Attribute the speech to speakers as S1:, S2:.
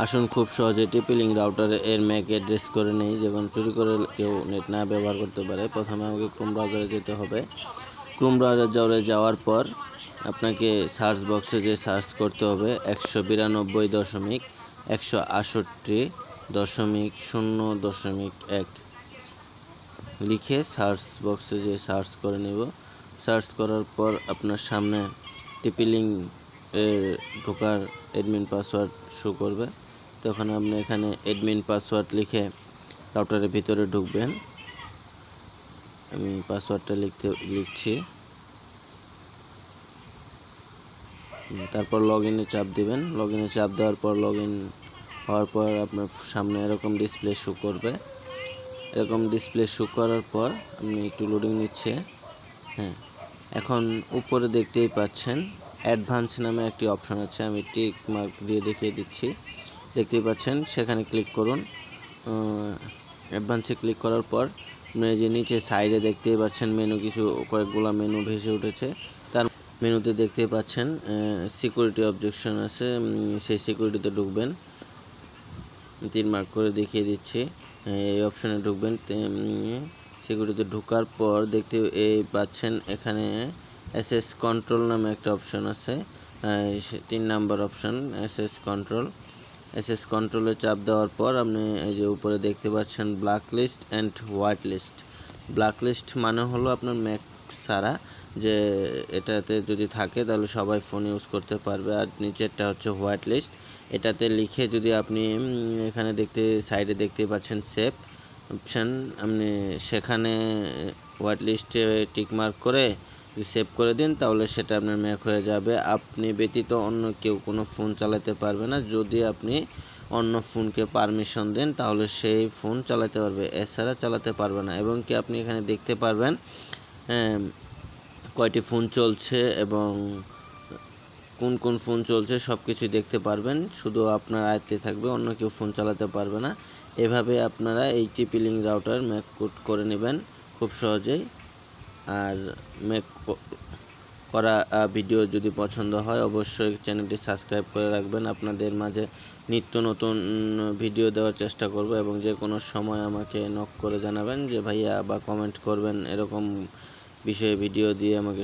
S1: আসুন খুব সহজে টিপি-লিঙ্ক রাউটারে এর ম্যাক অ্যাড্রেস করে নেই, যেমন চুরি করে কেউ নেট না ব্যবহার করতে পারে। প্রথমে আমাকে ক্রোম ব্রাউজারে যেতে হবে। ক্রোম ব্রাউজারে যাওয়ার পর আপনাকে সার্চ বক্সে যে সার্চ করতে হবে 192.168.0.1 লিখে সার্চ বক্সে যে সার্চ করে নেব। সার্চ করার পর আপনার সামনে টিপি-লিঙ্ক ঢোকার অ্যাডমিন পাসওয়ার্ড শো করবে। তখন আপনি এখানে অ্যাডমিন পাসওয়ার্ড লিখে রাউটারের ভিতরে ঢুকবেন। আমি পাসওয়ার্ডটা লিখছি। তারপর লগইনে চাপ দিবেন। লগইনে চাপ দেওয়ার পর লগইন হওয়ার পর আপনার সামনে এরকম ডিসপ্লে শো করবে। এরকম ডিসপ্লে শো করার পর আপনি একটু লোডিং নিচ্ছে। এখন উপরে দেখতেই পাচ্ছেন অ্যাডভান্স নামে একটি অপশন আছে, আমি টিক মার্ক দিয়ে দেখিয়ে দিচ্ছি। দেখতেই পাচ্ছেন, সেখানে ক্লিক করুন। অ্যাডভান্সে ক্লিক করার পর আপনি যে নিচে সাইডে দেখতেই পাচ্ছেন কয়েকগুলো মেনু ভেসে উঠেছে। তার মেনুতে দেখতেই পাচ্ছেন সিকিউরিটি অবজেকশন আছে, সেই সিকিউরিটিতে ঢুকবেন। 3 মার্ক করে দেখিয়ে দিচ্ছি। এই অপশনে ঢুকবেন। সিকিউরিটিতে ঢোকার পর দেখতে পাচ্ছেন এখানে এসএস কন্ট্রোল নামে একটা অপশন আছে, 3 number option SS control. SS কন্ট্রোলে চাপ দেওয়ার পর আপনি এই যে উপরে দেখতে পাচ্ছেন black list and white list. Black list মানে হলো আপনার ম্যাক ছাড়া, যে এটাতে যদি থাকে তাহলে সবাই ফোন ইউজ করতে পারবে। আর নিচেরটা হচ্ছে হোয়াইট লিস্ট। এটাতে লিখে যদি আপনি এখানে সাইডে দেখতে পাচ্ছেন সেভ অপশান, আপনি সেখানে হোয়াইট লিস্টে টিক মার্ক করে সেভ করে দিন, তাহলে সেটা আপনার ম্যাক হয়ে যাবে। আপনি ব্যতীত অন্য কেউ কোনো ফোন চালাতে পারবে না। যদি আপনি অন্য ফোনকে পারমিশন দেন তাহলে সেই ফোন চালাতে পারবে, এছাড়া চালাতে পারবে না। এবং কি আপনি এখানে দেখতে পারবেন কয়টি ফোন চলছে এবং কোন কোন ফোন চলছে সব কিছুই দেখতে পারবেন। শুধু আপনার আয়ত্তে থাকবে, অন্য কেউ ফোন চালাতে পারবে না। এভাবে আপনারা এই টিপি-লিঙ্ক রাউটার ম্যাক করে নেবেন খুব সহজেই। আর ম্যাক করা ভিডিও যদি পছন্দ হয় অবশ্যই চ্যানেলটি সাবস্ক্রাইব করে রাখবেন। আপনাদের মাঝে নিত্য নতুন ভিডিও দেওয়ার চেষ্টা করব এবং যে কোনো সময় আমাকে নক করে জানাবেন যে ভাইয়া, বা কমেন্ট করবেন এরকম বিষয়ে ভিডিও দিয়ে আমাকে